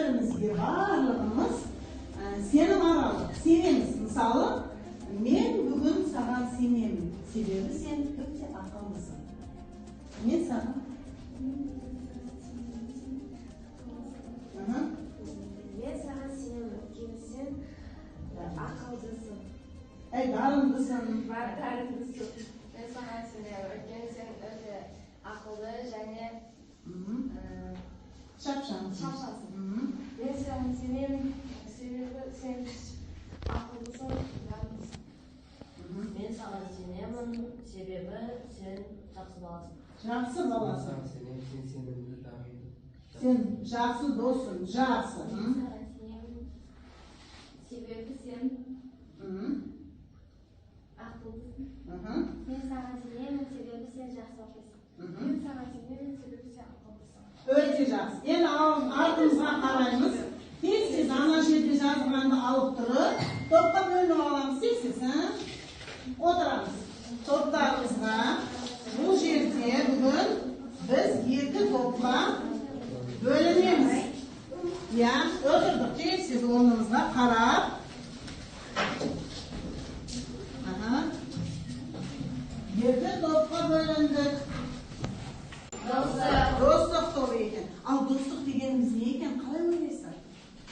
bir-birimizге барлығымыз сенім аралық сенеміз. Мысалы, мен бүгін саған сенемін. Себебі сен өте ақыллысың. Мен саған сенемін, өйткені сен ақылдысың. Дарындысың. Дарындысың. Мен саған сенемін, өйткені сен өте ақылды және шапшаңсың. Мен саған сенемін, себебі сен ақылдысың, дарындысың. Мен саған сенемін, себебі сен жақсы баласың. Жақсы баласың. Sen Sen жақсы досың, жақсы. Мен саған сенемін, себебі сен ақылдысың. Мен саған сенемін, себебі сен жақсы оқисың. Мен саған сенемін, себебі сен ақылдысың. Өте жақсы. Енді артымызға қараймыз. Тез ана жерде жазғанды алып тұрып, топқа бөлініп аламыз. Тез отырамыз. Топтарымызға бұл жерде бүгін біз екі топқа бөлінеміз. Отырдық. Тез орнымызға қарап. Екі топқа бөліндік. Достық тобы екен. Ал достық дегеніміз не екен? Қалай ойлайсыздар?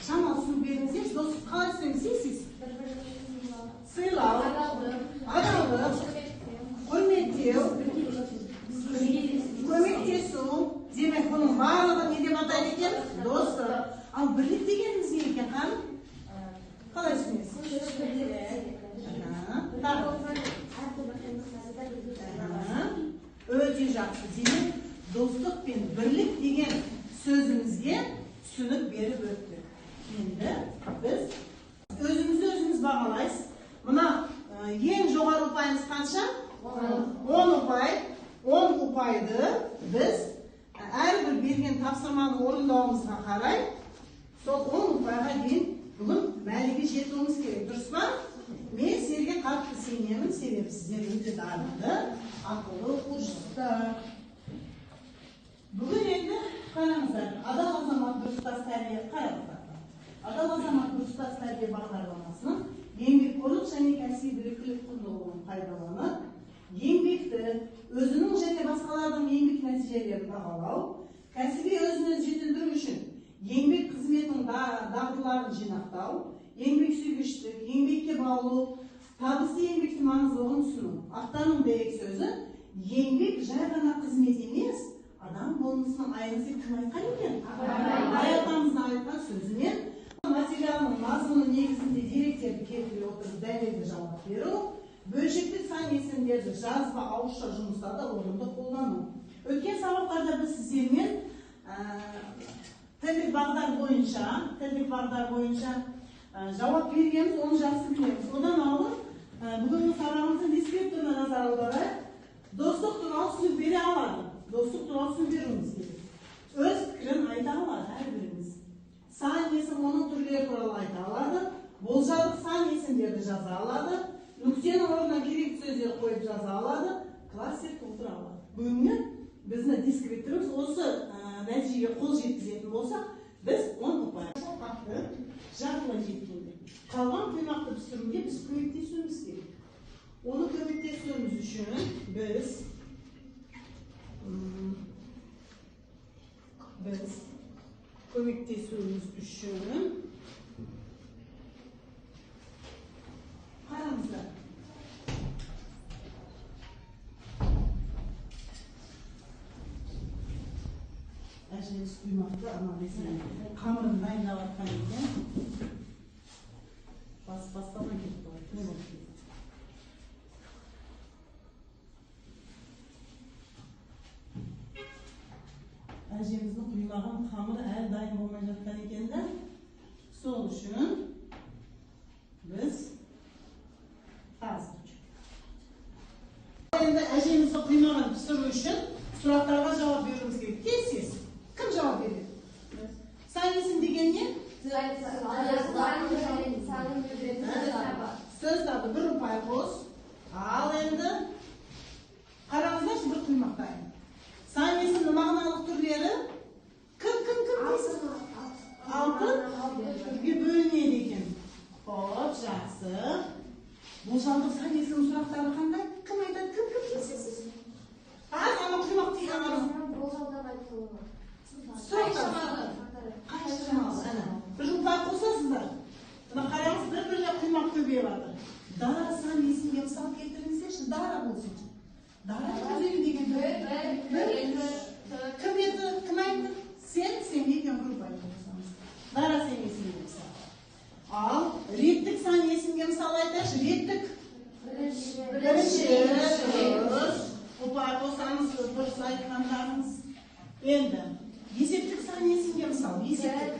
Шамалы түсінік беріңіздерші. Достық қалай түсінесіз? Сыйлау, адалдық, құрметтеу, көмектесу. Демек, бұның барлығы не деп атайды екен? Достық. Ал бірлік дегеніміз не екен, ханым? Қалай түсінесіз? Өте жақсы. Демек, достық пен бірлік деген сөзімізге түсінік беріп өттік. Енді біз өзіміз бағалайыз. Мына ең жоғары ұпайымыз қанша? 10 ұпай. 10 ұпайды біз әрбір берген тапсырманы орындауымызға қарай сол 10 ұпайға дейін бүгін мәлеге жетуіміз керек. Дұрыс па? Мен сіздерге қатты сенемін, себебі сіздер өте дарынды, ақылды оқушысыздар. Бүгін енді қараңыздар, адал азамат дұрыстас тәрбие қараңыздар. Адал азамат дұрыстас тәрбие бағдарламасының еңбекқорлық және кәсіби біліктілік құндылығын пайдаланып, еңбекті, өзінің және басқалардың еңбек нәтижелерін бағалау, кәсіби өзін-өзі жетілдіру үшін еңбек қызметінің дағдыларын жинақтау, еңбексүйгіштік, еңбекке баулу, табысты еңбектің маңыздылығын түсіну. Ақтанның дерек сөзі, еңбек жай ғана қызмет емес, адам болмысының айнысы кім айтқан екен? Абай атамыздың айтқан сөзінен материалының мазмұны негізінде деректерді келтіре отырып дәлелді жауап беру, бөлшектік сан есімдерді жазба ауызша жұмыстарда орынды қолдану. Өткен сабақтарда біз сіздермен тілдік бағдар бойынша жауап бергенбіз, оны жақсы білеміз. Одан алып, бүгінгі сабағымыздың дискрипторына назар аударайық. Достық туралы түсінік бере алады. Достық туралы түсінік беруіміз керек. Өз пікірін айта алады әрбіріміз. Сан есім оның түрлері туралы айта алады. Болжалдық сан есімдерді жаза алады. Нүктенің орнына керекті сөздер қойып жаза алады. Кластер толтыра алады. Бүгінгі біздің дискрипторымыз осы нәтижеге қол жеткізетін болсақ, біз 10 ұпай. Жартылай жеткенде. Қалған қоймақты пісіруге біз көмектесуіміз керек. Оны көмектесуіміз үшін біз қараңыздар. Әжеміз құймақты қамырын дайындап атқан екен. Басталмай кетті ғой. Не болып кетті? Әжеміздің құймаған қамыры әлі дайын болмай жатқан екен де, сол үшін біз қазір. Енді әжеміздің құймаған пісіру үшін сұрақтарға жауап беруіміз керек. Тез. Кім жауап береді? Сан есім деген не? Сөз табы бір ұпай қос. Ал енді қараңыздаршы бір құймақ дайын. Сан есімнің мағыналық түрлері кім дейсіз? 6 түрге бөлінеді екен. Хоп, жақсы. Болжамдық сан есімнің сұрақтары қандай? Кім айтады? Кім? Ана құймақ деген ана. Бір жұлпақ қосасыздар. Мына қараңыз, бір құймақ көбейіп жатыр. Дара сан есімге мысал келтіріңіздерші. Дара болсын. Дара көбейі деген кім еді? Кім айтты? Сен екен группа айтып отырсаңыз. Дара сен есімге мысал. Ал реттік сан есімге мысал айтайықшы. Реттік бірінші. Ұпай қосаңыз, дұрыс айтқандарыңыз. Енді есептік сан есімге мысал. Есептік.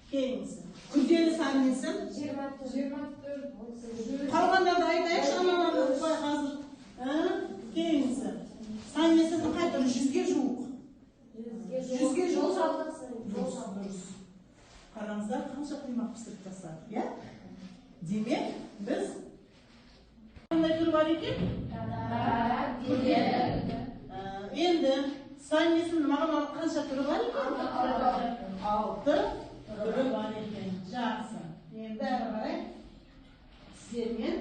Кейінгісі. Күрделі сан есім. 24. Қалғандарды айтайықшы, аналарды ұпай қазір. Кейінгісі. Сан есімді қайтыр 100-ге жуық. 100-ге жуық. Дұрыс. Қараңыздар, қанша құймақ пісіріп тастадық, иә? Демек, біз қандай түрі бар екен? Енді сан есімді мағыналық қанша түрі бар екен? 6 түрі бар екен. Жақсы. Енді әрі қарай сіздермен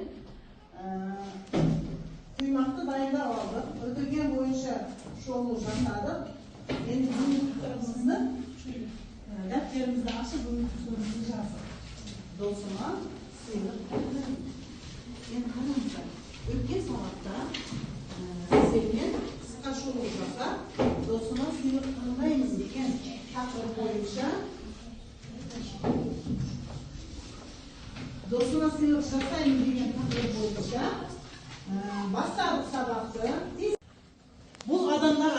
құймақты дайындап алдық. Өтілген бойынша шолу жасадық. Енді бүгінгі дәптерімізді ашып бүгінгі жаздық. Досыма сыйлық. Енді қараңыздар, өткен сағатта сіздермен қысқа шолу жасап, досыма сыйлық таңдаймыз деген тақырып бойынша досыма сыйлық жасаймыз деген тақырып бойынша бастадық сабақты. Бұл адамдар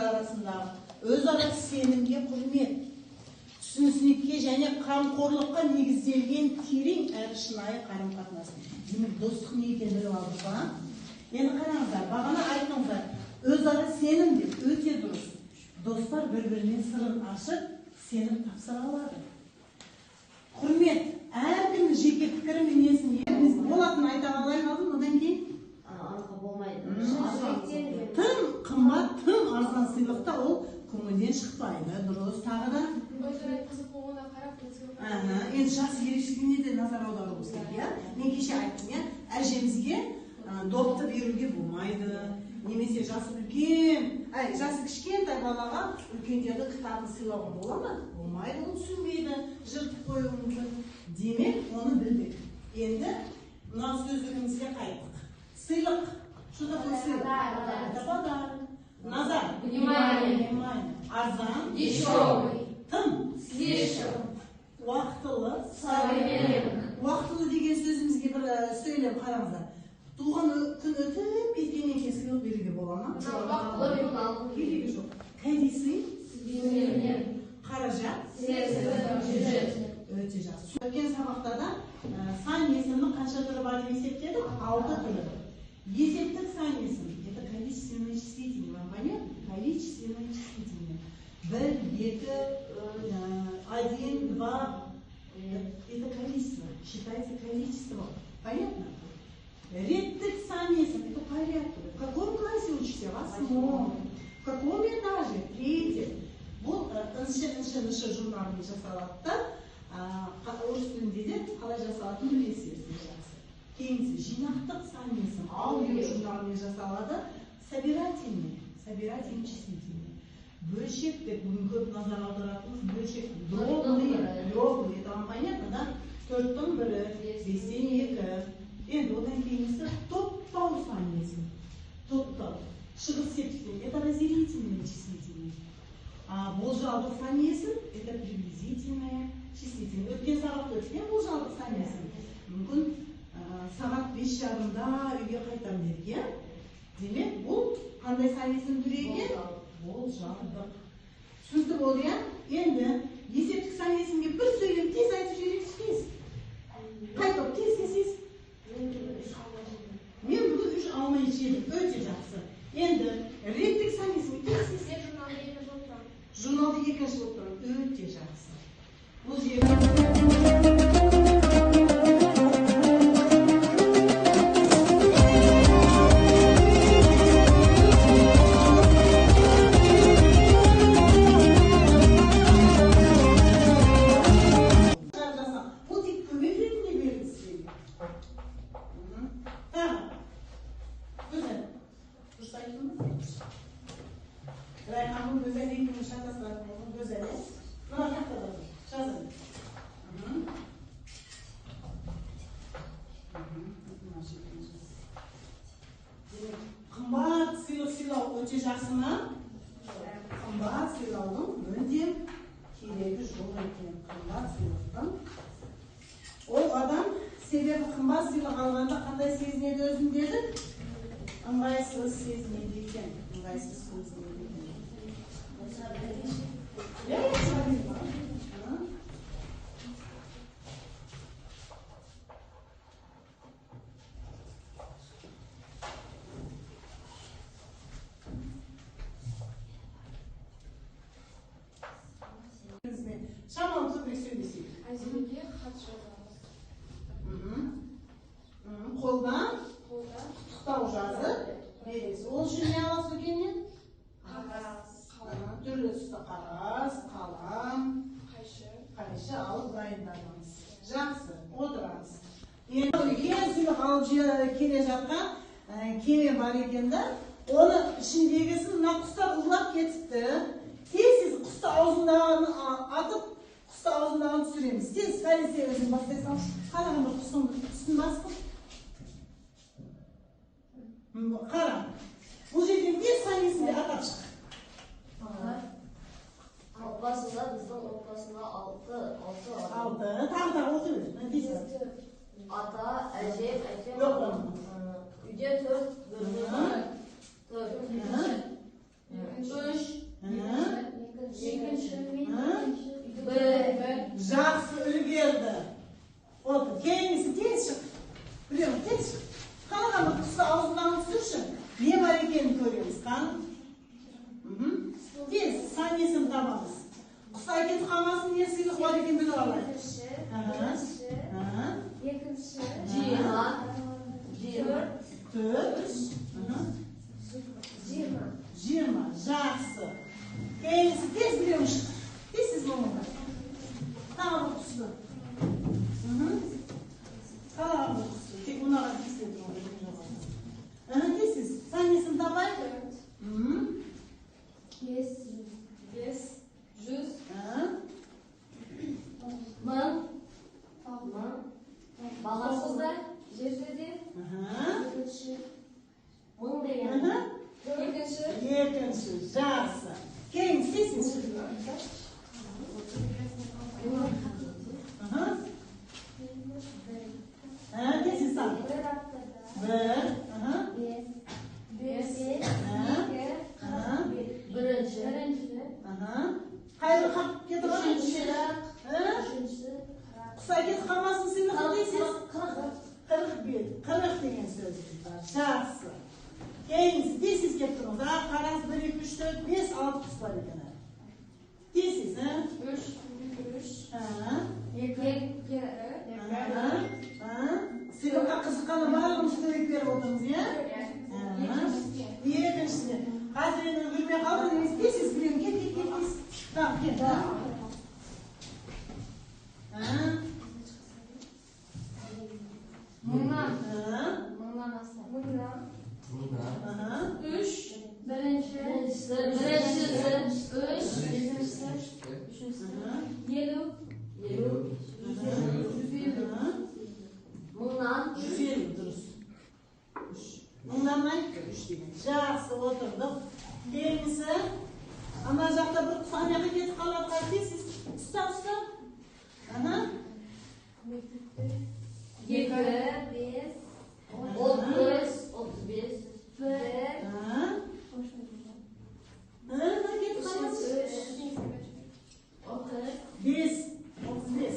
арасындағы өзара сенімге құрмет, түсіністікке және қамқорлыққа негізделген терең әрі шынайы қарым-қатынас. Демек, достық не екенін біліп алдық па? Енді қараңыздар, бағана айтыңыздар, өзара сенім деп өте дұрыс. Достар бір-біріне сырын ашып, сенім тапсыра алады. Құрмет, әркімнің жеке пікірі мінезін болатын айта алайын алдым, одан кейін Анығы болмайды. Тым қымбат, тым арзан сыйлықта ол көңілден шықпайды. Дұрыс, тағы да енді жас ерекшелігіне де назар аударуымыз керек. Мен кеше айттым, әжемізге допты беруге болмайды. Немесе жасы кішкентай балаға үлкендердің кітабын сыйлауға бола ма? Болмайды, ол түсінбейді, жыртып қоюы мүмкін. Демек, оны білдік. Енді мына сөздігімізге қайттық. Сыйлық. Что такое сыйлық? Это подарок. Назар. Внимание. Арзан. Дешевый. Тым. Слишком. Уақытылы. Современный. Уақытылы деген сөзімізге бір сөйлем қараңыздар. Туған күн өтіп кеткеннен кейін сыйлық беруге бола ма? Керегі жоқ. Кәдесі? Қаражат? Өте жақсы. Өткен сабақтарда сан есімнің қанша түрі бар деп есептедік? 6 түрі. Есептік сан есім. Это количественное числительное. Вам понятно? Количественное числительное. 1, 2, 1, 2. Это количество. Считается количество. Понятно? Реттік сан есім. Это порядок. В каком классе учишься? В 8. В каком этаже? 3. Бұл ыншы журналын жасалатты. Орыс тілінде де қалай жасалатын білесіз. Кейінгісі жинақтық сан есім. Аудио журналымен жасалады. Собирательный числительный. Бөлшектік. Бүгін көп назар аударатымыз бөлшектік. Дробный. Это вам понятно, да? 4-тің 1, 5-тен 2. Енді одан кейінгісі топтау сан есім. Топтау. Шығыс септіктен. Это разделительный числительный. Болжалдық сан есім – это приблизительное числительное. Өткен сағат өткен болжалдық сан есім. Мүмкін сағат 5:30-да үйге қайтам дедік. Демек, бұл қандай сан есім түрі екен? Болжалдық. Түсінікті болды, иә? Енді есептік сан есімге бір сөйлем тез айтып жіберейікші тез. Қайтып, тез. Мен бүгін 3 алмай жедім. Өте жақсы. Енді реттік сан есімге тез. Журналды екінші болып тұрады. Өте жақсы. Бұл жерде güzel, ekmeğin şakaslar, güzel. Buna yakta da şazın. Qımbat silah öte жақсыма. Qımbat silahın mündem keregi жоқ екен. Qımbat silahdan. O adam sebebi qımbat silah alғанда қандай сезінеді өзін деді? Ыңғайсыз сезінеді екен. Ыңғайсыз сезінеді екен. Шамал түрлі сөйлесейік. Әзірге хат жазамыз. Қолдан құттықтау жазып бересіз. Ол үшін не аласыз екеннен? Қағаз. Түрлі түсті қағаз, қалам, Қайшы. алып дайындадыңыз. Жақсы, отырамыз. Енді үлкен сыйлық алып келе жатқан кеме бар екен да, оны ішіндегісін мына құстар ұрлап кетіпті. Тез құсты аузындағын атып, құсты аузындағын түсіреміз. Тез полиция өзін бастайсам, қарағым бір құстың басқып. Қара, бұл жерден тез полицияны атап шық. Отбасында біздің отбасында 6 Тағы оқи бер. ата, әже, әкем. Жоқ. Үйде 4 Жақсы үлгерді. Отыр, кейінісі тез шық. Білемін, тез шық. Қалаған бір құсты аузынан түсірші. Не бар екенін көреміз, қаным? Тез, санесін табамыз. Құсты әкетіп қалмасын, не сыйлық бар екен біліп алайық. Екінші. Жиырма. Жақсы. Кейінісі тез білемін шық. Тез болмады. Тағы бір құсты. Қалаған бір құсты. Тек мұнаға кестеді. Тез, санесін табай. 500. 1000. Бағасыздар жерде. Екінші. 1000 деген. Екінші. Жақсы. Кейінісі тез шық. Тез сан. Бір аптада. Bir. 5. Бірінші. Қайыр қап кетіп алып. Үшінші. Құса кетіп қалмасын сені қылдайсыз? 40 деген сөз бар. Жақсы. Кейінісі тез кеп тұрыңыз. Қараңыз 1, 2, 3, 4, 5, 6 құс бар екен. Тез. 2. Сыйлыққа қызыққаны барлығымыз төлеп беріп отырмыз, иә? Екіншісіне. Қазір енді үлгермей қалды емес, тез білемін. Кет. Tamam, кет. Мыңнан аса. 3. Бірінші. Елу. 150 дұрыс. Мыңнан айтты 3 деген. Жақсы отырдық. Кейінісі, ана жақта бір құсанияға кетіп қалады қайтесіз. Ұста. 2. 5. 30, 35. 1. Кетіп қалады. 5. 35.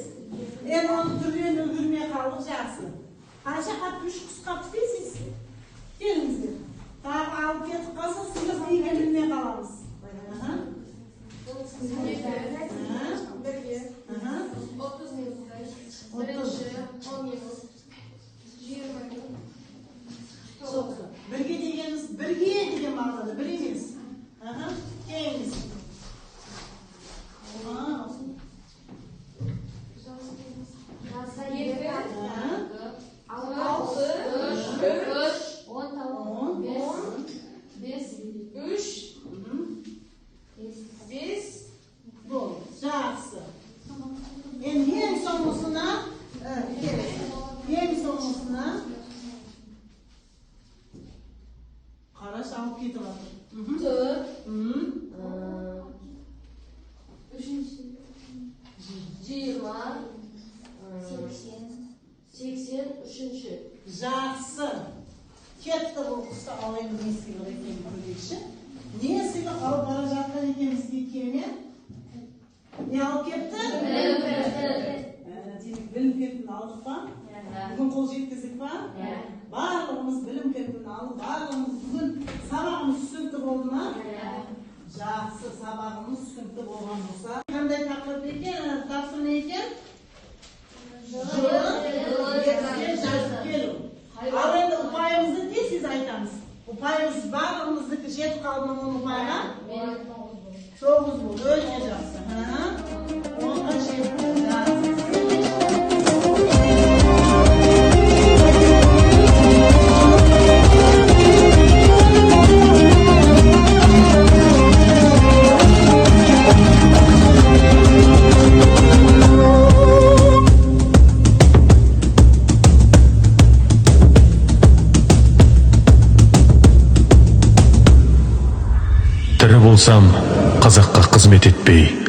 Оны түрден үлгірмей қалдық, жақсы. Қанша қап 3 құс қап істейсіз? Келіңіздер. Тағы алып кетіп қалса, сыйлық неге білмей қаламыз. 30 минут. Бірінші 10 минут. 20 минут. Не алып кепті? Демек білім кертін алдық па? Бүгін қол жеткіздік па? Барлығымыз білім кертін алып, барлығымыз бүгін сабағымыз түсінікті болды ма? Жақсы, сабағымыз түсінікті болған болса. Қандай тақырып екен? Тапсырма не екен? Жылы ертке жазып келу. Ал енді ұпайымызды тез айтамыз. Ұпайымыз барлығымыздікі жетіп қалды ма оның ұпайға? 9 болды, өте жақсы. 10-ға жетті, жақсы. Тірі болсам, қазаққа қызмет етпей,